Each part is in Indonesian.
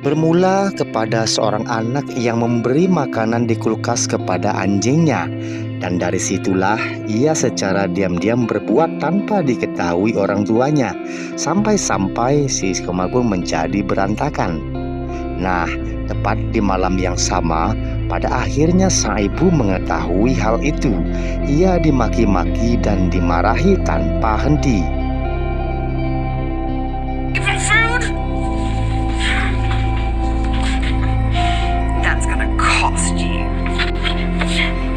Bermula kepada seorang anak yang memberi makanan di kulkas kepada anjingnya, dan dari situlah ia secara diam-diam berbuat tanpa diketahui orang tuanya, sampai-sampai si Kemargun menjadi berantakan. Nah, tepat di malam yang sama, pada akhirnya sang ibu mengetahui hal itu. Ia dimaki-maki dan dimarahi tanpa henti. Give it food? That's gonna cost you.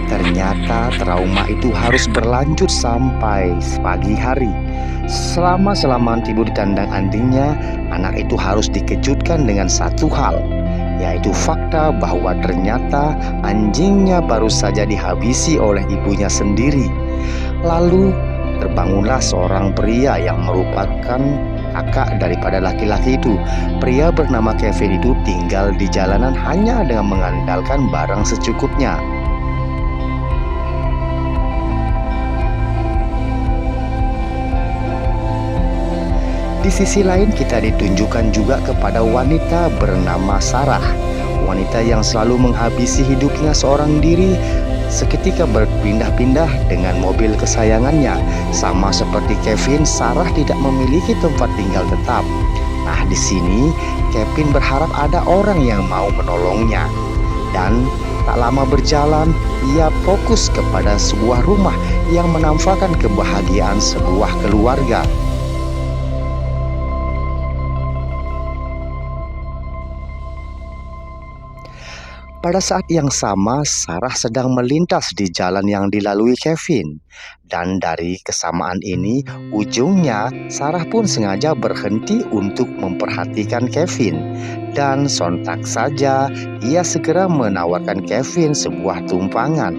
Ternyata trauma itu harus berlanjut sampai pagi hari. Selama tidur di kandang anjingnya, anak itu harus dikejutkan dengan satu hal, yaitu fakta bahwa ternyata anjingnya baru saja dihabisi oleh ibunya sendiri. Lalu terbangunlah seorang pria yang merupakan kakak daripada laki-laki itu. Pria bernama Kevin itu tinggal di jalanan hanya dengan mengandalkan barang secukupnya. Di sisi lain kita ditunjukkan juga kepada wanita bernama Sarah. Wanita yang selalu menghabisi hidupnya seorang diri, seketika berpindah-pindah dengan mobil kesayangannya. Sama seperti Kevin, Sarah tidak memiliki tempat tinggal tetap. Nah, di sini Kevin berharap ada orang yang mau menolongnya. Dan tak lama berjalan, ia fokus kepada sebuah rumah yang menampakkan kebahagiaan sebuah keluarga. Pada saat yang sama, Sarah sedang melintas di jalan yang dilalui Kevin. Dan dari kesamaan ini, ujungnya Sarah pun sengaja berhenti untuk memperhatikan Kevin. Dan sontak saja, ia segera menawarkan Kevin sebuah tumpangan.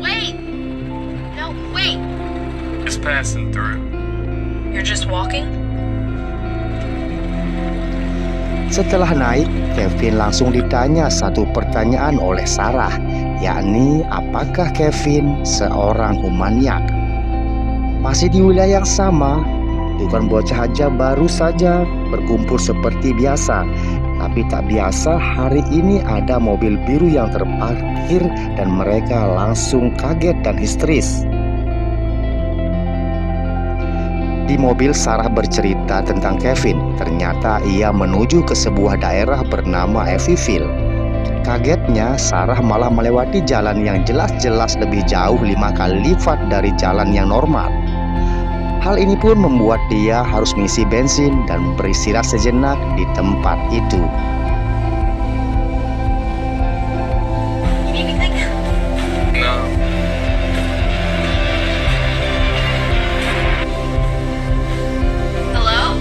Wait! No, wait! Just passing through. You're just walking? Setelah naik, Kevin langsung ditanya satu pertanyaan oleh Sarah, yakni apakah Kevin seorang humaniak. Masih di wilayah yang sama, bukan bocah aja baru saja berkumpul seperti biasa. Tapi tak biasa, hari ini ada mobil biru yang terparkir dan mereka langsung kaget dan histeris. Di mobil, Sarah bercerita tentang Kevin. Ternyata ia menuju ke sebuah daerah bernama Evyville. Kagetnya, Sarah malah melewati jalan yang jelas-jelas lebih jauh 5 kali lipat dari jalan yang normal. Hal ini pun membuat dia harus mengisi bensin dan beristirahat sejenak di tempat itu. You need anything? No. Hello?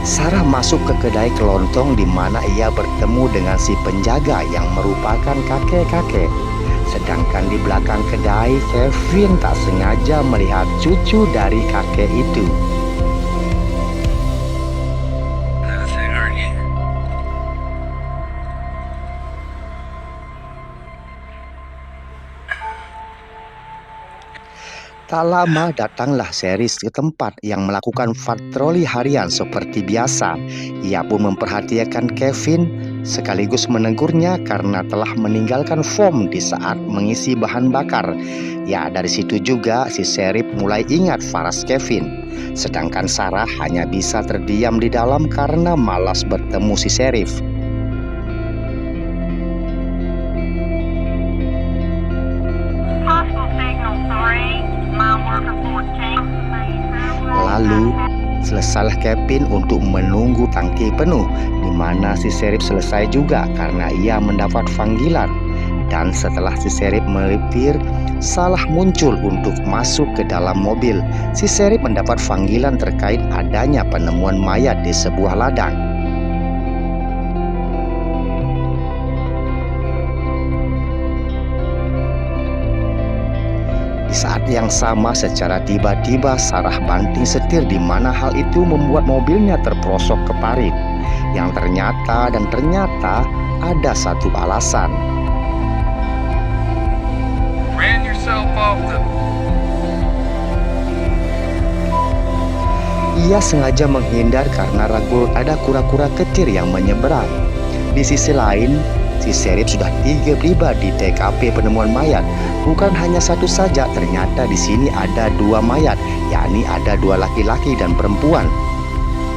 Sarah masuk ke kedai kelontong di mana ia bertemu dengan si penjaga yang merupakan kakek-kakek. Sedangkan di belakang kedai, Kevin tak sengaja melihat cucu dari kakek itu. Nothing, are you? Tak lama datanglah Seris ke tempat yang melakukan patroli harian seperti biasa. Ia pun memperhatikan Kevin sekaligus menegurnya karena telah meninggalkan form di saat mengisi bahan bakar. Ya, dari situ juga si Sheriff mulai ingat Faras Kevin. Sedangkan Sarah hanya bisa terdiam di dalam karena malas bertemu si Sheriff. Lalu selesailah Kevin untuk menunggu tangki penuh, di mana si Sheriff selesai juga karena ia mendapat panggilan. Dan setelah si Sheriff melipir, Salah muncul untuk masuk ke dalam mobil. Si Sheriff mendapat panggilan terkait adanya penemuan mayat di sebuah ladang. Di saat yang sama, secara tiba-tiba Sarah banting setir, di mana hal itu membuat mobilnya terprosok ke parit. Yang ternyata ada satu alasan. Ran yourself off. often. Ia sengaja menghindar karena ragu ada kura-kura kecil yang menyeberang. Di sisi lain, si Sheriff sudah tiba di TKP penemuan mayat. Bukan hanya satu saja, ternyata di sini ada 2 mayat, yakni ada 2 laki-laki dan perempuan.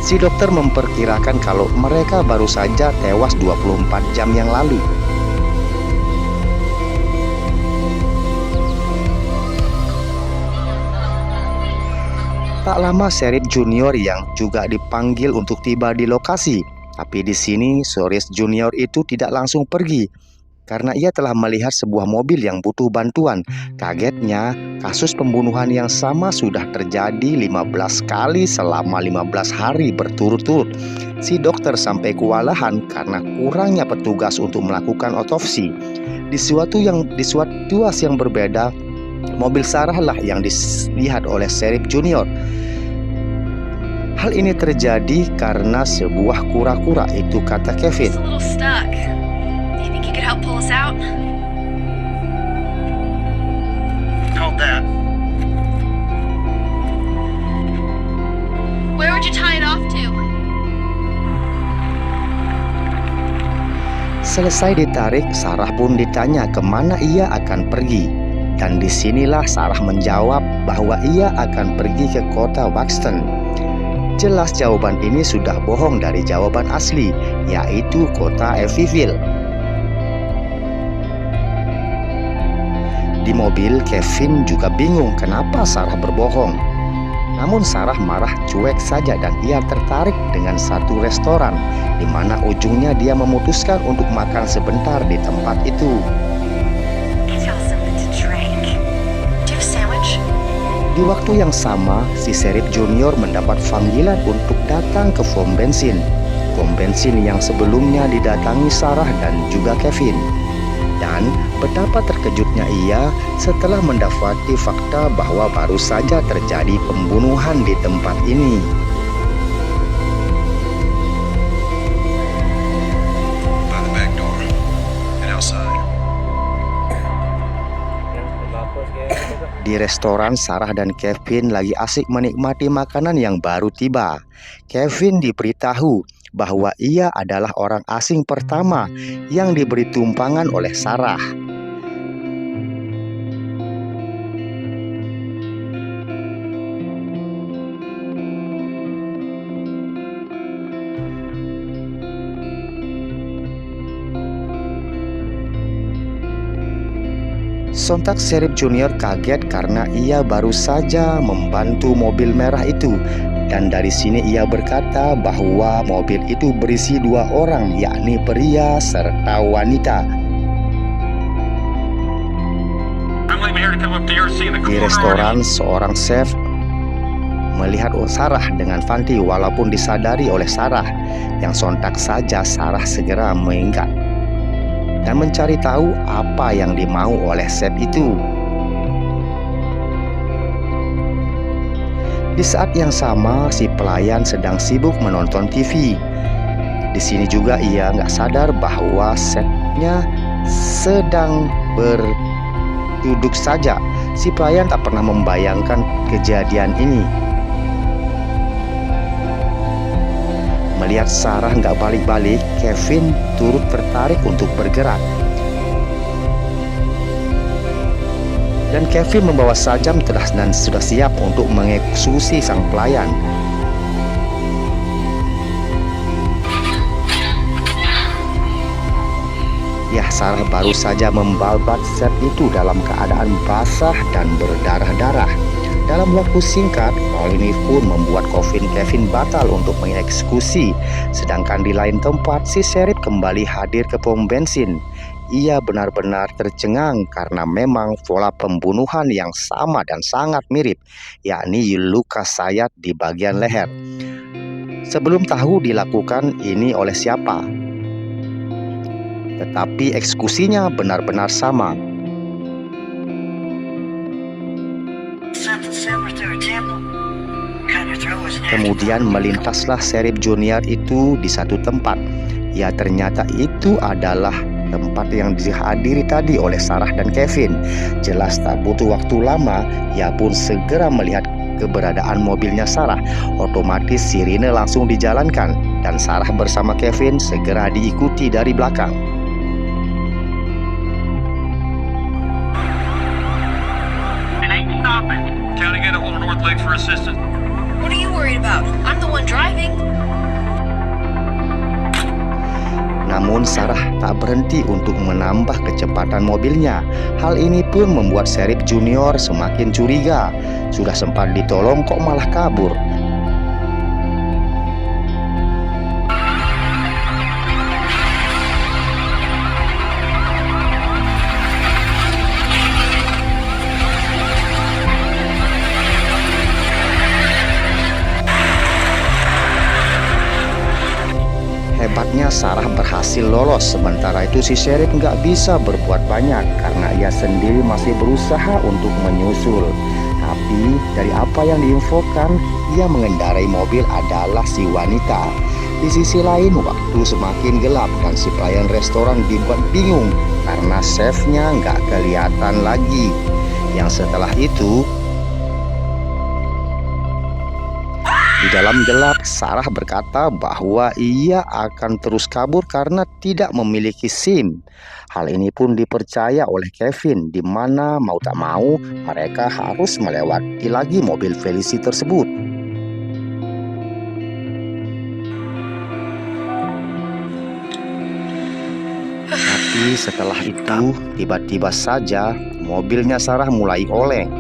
Si dokter memperkirakan kalau mereka baru saja tewas 24 jam yang lalu. Tak lama Sheriff Junior yang juga dipanggil untuk tiba di lokasi. Tapi di sini Sheriff Junior itu tidak langsung pergi karena ia telah melihat sebuah mobil yang butuh bantuan. Kagetnya, kasus pembunuhan yang sama sudah terjadi 15 kali selama 15 hari berturut-turut. Si dokter sampai kewalahan karena kurangnya petugas untuk melakukan otopsi. Di situasi yang berbeda, mobil Sarah lah yang dilihat oleh Sheriff Junior. Hal ini terjadi karena sebuah kura-kura, itu kata Kevin. It's a little stuck. Do you think you could help pull us out? Hold that. Where would you tie it off to? Selesai ditarik, Sarah pun ditanya kemana ia akan pergi. Dan disinilah Sarah menjawab bahwa ia akan pergi ke kota Buxton. Jelas jawaban ini sudah bohong dari jawaban asli, yaitu kota Evansville. Di mobil, Kevin juga bingung kenapa Sarah berbohong. Namun Sarah marah cuek saja dan ia tertarik dengan satu restoran, di mana ujungnya dia memutuskan untuk makan sebentar di tempat itu. Di waktu yang sama, si Sheriff Junior mendapat panggilan untuk datang ke pom bensin. Pom bensin yang sebelumnya didatangi Sarah dan juga Kevin. Dan betapa terkejutnya ia setelah mendapati fakta bahwa baru saja terjadi pembunuhan di tempat ini. By the back door. And outside. Di restoran, Sarah dan Kevin lagi asik menikmati makanan yang baru tiba. Kevin diberitahu bahwa ia adalah orang asing pertama yang diberi tumpangan oleh Sarah. Sontak Sheriff Junior kaget karena ia baru saja membantu mobil merah itu. Dan dari sini ia berkata bahwa mobil itu berisi 2 orang, yakni pria serta wanita. Di restoran, seorang chef melihat Sarah dengan Fanti walaupun disadari oleh Sarah, yang sontak saja Sarah segera minggat dan mencari tahu apa yang dimau oleh chef itu. Di saat yang sama, si pelayan sedang sibuk menonton TV. Di sini juga ia nggak sadar bahwa chefnya sedang berduduk saja. Si pelayan tak pernah membayangkan kejadian ini. Melihat Sarah nggak balik-balik, Kevin turut tertarik untuk bergerak. Dan Kevin membawa sajam dan sudah siap untuk mengeksekusi sang pelayan. Ya, Sarah baru saja membalbat chef itu dalam keadaan basah dan berdarah-darah. Dalam waktu singkat, hal ini pun membuat Kevin batal untuk mengeksekusi. Sedangkan di lain tempat, si Sheriff kembali hadir ke pom bensin. Ia benar-benar tercengang karena memang pola pembunuhan yang sama dan sangat mirip, yakni luka sayat di bagian leher. Sebelum tahu dilakukan ini oleh siapa, tetapi eksekusinya benar-benar sama. Kemudian melintaslah Sheriff Junior itu di satu tempat. Ya, ternyata itu adalah tempat yang dihadiri tadi oleh Sarah dan Kevin. Jelas tak butuh waktu lama, ia pun segera melihat keberadaan mobilnya Sarah. Otomatis sirine langsung dijalankan dan Sarah bersama Kevin segera diikuti dari belakang. County get a North Lake for assistance. What are you worried about? I'm the one driving. Namun Sarah tak berhenti untuk menambah kecepatan mobilnya. Hal ini pun membuat Sheriff Junior semakin curiga. Sudah sempat ditolong kok malah kabur. Hebatnya Sarah berhasil lolos, sementara itu si Sheriff nggak bisa berbuat banyak karena ia sendiri masih berusaha untuk menyusul. Tapi dari apa yang diinfokan, ia mengendarai mobil adalah si wanita. Di sisi lain, waktu semakin gelap dan si pelayan restoran dibuat bingung karena chefnya nggak kelihatan lagi. Yang setelah itu, di dalam gelap, Sarah berkata bahwa ia akan terus kabur karena tidak memiliki SIM. Hal ini pun dipercaya oleh Kevin, di mana mau tak mau mereka harus melewati lagi mobil Felici tersebut. Tapi setelah itu, tiba-tiba saja mobilnya Sarah mulai oleng.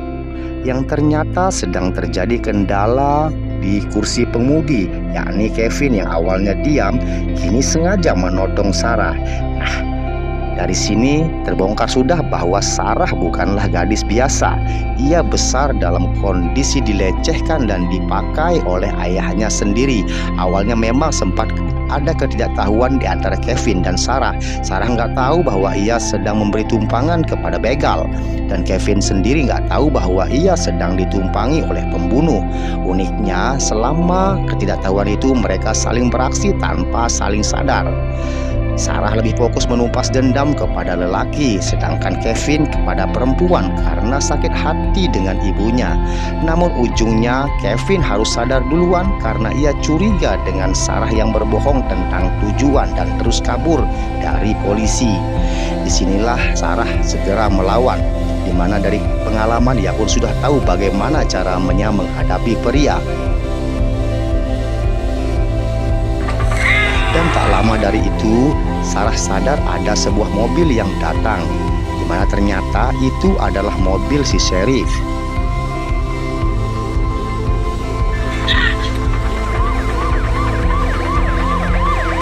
Yang ternyata sedang terjadi kendala di kursi pengemudi, yakni Kevin yang awalnya diam, kini sengaja menodong Sarah. Nah, dari sini terbongkar sudah bahwa Sarah bukanlah gadis biasa. Ia besar dalam kondisi dilecehkan dan dipakai oleh ayahnya sendiri. Awalnya memang sempat ada ketidaktahuan di antara Kevin dan Sarah. Sarah nggak tahu bahwa ia sedang memberi tumpangan kepada begal, dan Kevin sendiri nggak tahu bahwa ia sedang ditumpangi oleh pembunuh. Uniknya, selama ketidaktahuan itu mereka saling beraksi tanpa saling sadar. Sarah lebih fokus menumpas dendam kepada lelaki, sedangkan Kevin kepada perempuan karena sakit hati dengan ibunya. Namun ujungnya Kevin harus sadar duluan karena ia curiga dengan Sarah yang berbohong tentang tujuan dan terus kabur dari polisi. Disinilah Sarah segera melawan, di mana dari pengalaman ia pun sudah tahu bagaimana caranya menghadapi pria. Dan tak lama dari itu, Sarah sadar ada sebuah mobil yang datang, di mana ternyata itu adalah mobil si Sheriff.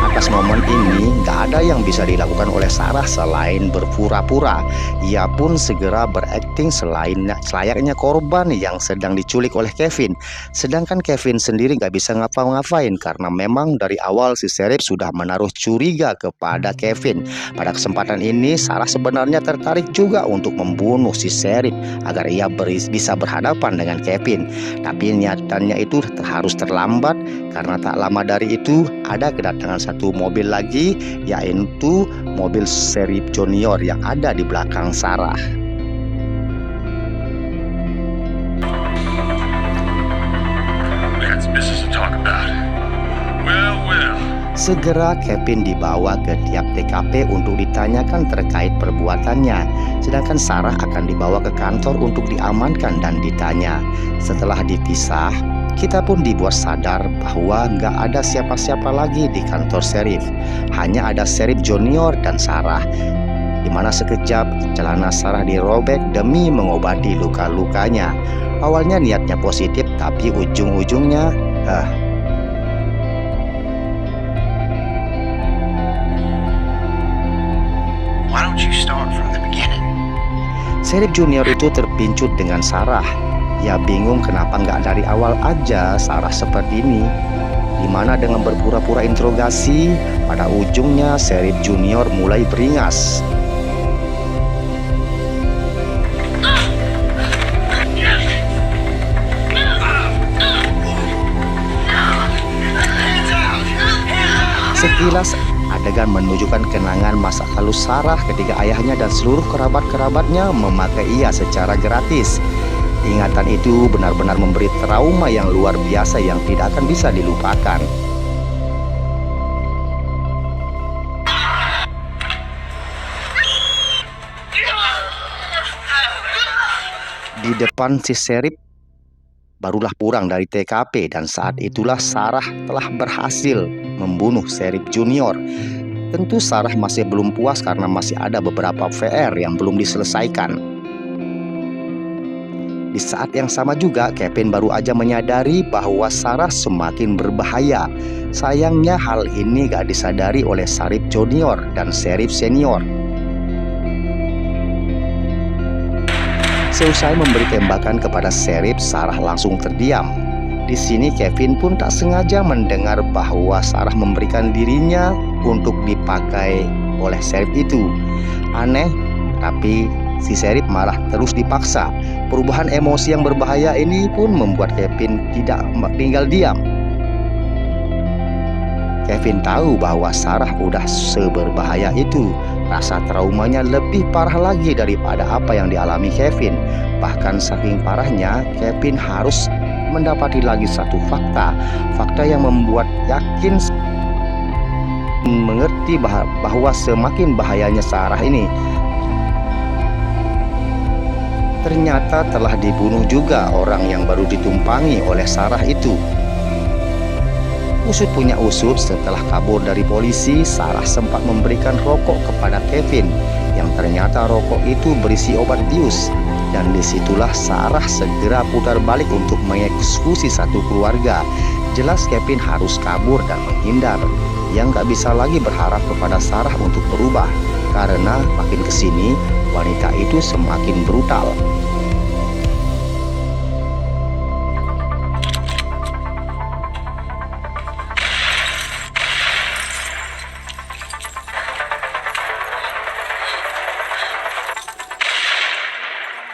Atas momen ini, gak ada yang bisa dilakukan oleh Sarah selain berpura-pura. Ia pun segera berakting selayaknya korban yang sedang diculik oleh Kevin. Sedangkan Kevin sendiri gak bisa ngapa-ngapain karena memang dari awal si Sheriff sudah menaruh curiga kepada Kevin. Pada kesempatan ini, Sarah sebenarnya tertarik juga untuk membunuh si Sheriff agar ia bisa berhadapan dengan Kevin. Tapi niatannya itu harus terlambat karena tak lama dari itu ada kedatangan satu mobil lagi, yaitu mobil Sheriff Junior yang ada di belakang Sarah. Business to talk about. Well. Segera Kevin dibawa ke tiap TKP untuk ditanyakan terkait perbuatannya, sedangkan Sarah akan dibawa ke kantor untuk diamankan dan ditanya. Setelah dipisah, kita pun dibuat sadar bahwa nggak ada siapa-siapa lagi di kantor Sheriff. Hanya ada Sheriff Junior dan Sarah, di mana sekejap celana Sarah dirobek demi mengobati luka-lukanya. Awalnya niatnya positif, tapi ujung-ujungnya Why don't you start from the beginning? Sheriff Junior itu terpincut dengan Sarah. Ia bingung kenapa nggak dari awal aja Sarah seperti ini. Dimana dengan berpura-pura interogasi, pada ujungnya Sheriff Junior mulai beringas. Sekilas ada adegan menunjukkan kenangan masa lalu Sarah ketika ayahnya dan seluruh kerabat-kerabatnya memakai ia secara gratis. Ingatan itu benar-benar memberi trauma yang luar biasa yang tidak akan bisa dilupakan. Di depan si Sheriff barulah pulang dari TKP dan saat itulah Sarah telah berhasil membunuh Sheriff Junior. Tentu Sarah masih belum puas karena masih ada beberapa PR yang belum diselesaikan. Di saat yang sama juga Kevin baru aja menyadari bahwa Sarah semakin berbahaya. Sayangnya hal ini gak disadari oleh Sheriff Junior dan Sheriff Senior. Seusai memberi tembakan kepada Sheriff, Sarah langsung terdiam. Di sini Kevin pun tak sengaja mendengar bahwa Sarah memberikan dirinya untuk dipakai oleh Sheriff itu. Aneh, tapi si Sheriff malah terus dipaksa. Perubahan emosi yang berbahaya ini pun membuat Kevin tidak tinggal diam. Kevin tahu bahwa Sarah udah seberbahaya itu. Rasa traumanya lebih parah lagi daripada apa yang dialami Kevin. Bahkan saking parahnya, Kevin harus mendapati lagi satu fakta. Fakta yang membuat yakin mengerti bahwa semakin bahayanya Sarah ini. Ternyata telah dibunuh juga orang yang baru ditumpangi oleh Sarah itu. Usut punya usut, setelah kabur dari polisi, Sarah sempat memberikan rokok kepada Kevin, yang ternyata rokok itu berisi obat bius. Dan disitulah Sarah segera putar balik untuk mengeksekusi satu keluarga. Jelas Kevin harus kabur dan menghindar. Yang gak bisa lagi berharap kepada Sarah untuk berubah, karena makin kesini wanita itu semakin brutal.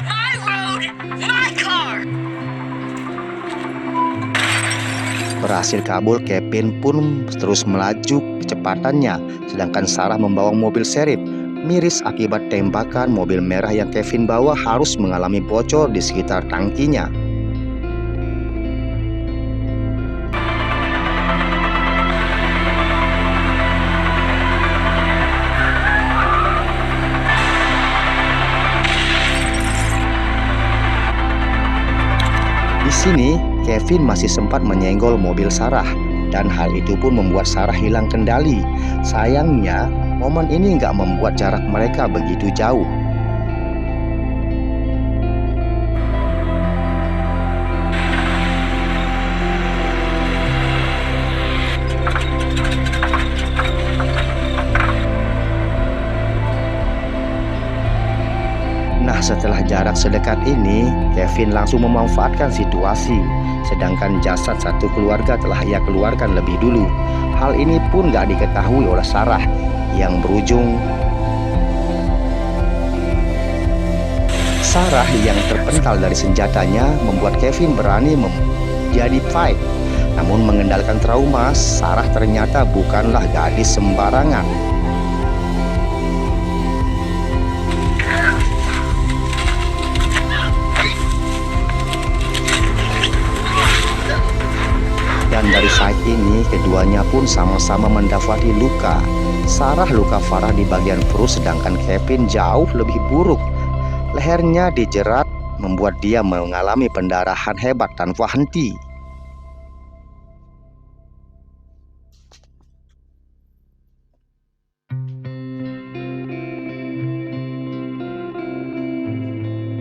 My road, my car. Berhasil kabur, Kevin pun terus melaju kecepatannya, sedangkan Sarah membawa mobil Sheriff. Miris akibat tembakan, mobil merah yang Kevin bawa harus mengalami bocor di sekitar tangkinya. Di sini, Kevin masih sempat menyenggol mobil Sarah, dan hal itu pun membuat Sarah hilang kendali. Sayangnya, momen ini nggak membuat jarak mereka begitu jauh. Nah, setelah jarak sedekat ini, Kevin langsung memanfaatkan situasi. Sedangkan jasad satu keluarga telah ia keluarkan lebih dulu. Hal ini pun gak diketahui oleh Sarah, yang berujung Sarah yang terpental dari senjatanya membuat Kevin berani menjadi fight. Namun mengendalikan trauma, Sarah ternyata bukanlah gadis sembarangan. Dan dari saat ini keduanya pun sama-sama mendapati luka. Sarah luka parah di bagian perut, sedangkan Kevin jauh lebih buruk. Lehernya dijerat membuat dia mengalami pendarahan hebat tanpa henti.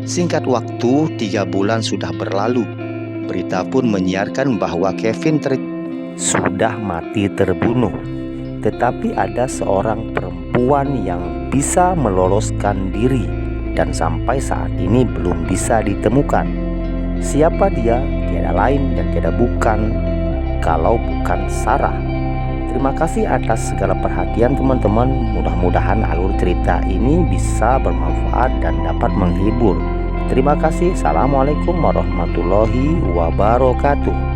Singkat waktu, 3 bulan sudah berlalu. Berita pun menyiarkan bahwa Kevin sudah mati terbunuh. Tetapi ada seorang perempuan yang bisa meloloskan diri dan sampai saat ini belum bisa ditemukan. Siapa dia? Tiada lain dan tiada bukan kalau bukan Sarah. Terima kasih atas segala perhatian teman-teman. Mudah-mudahan alur cerita ini bisa bermanfaat dan dapat menghibur. Terima kasih. Assalamualaikum warahmatullahi wabarakatuh.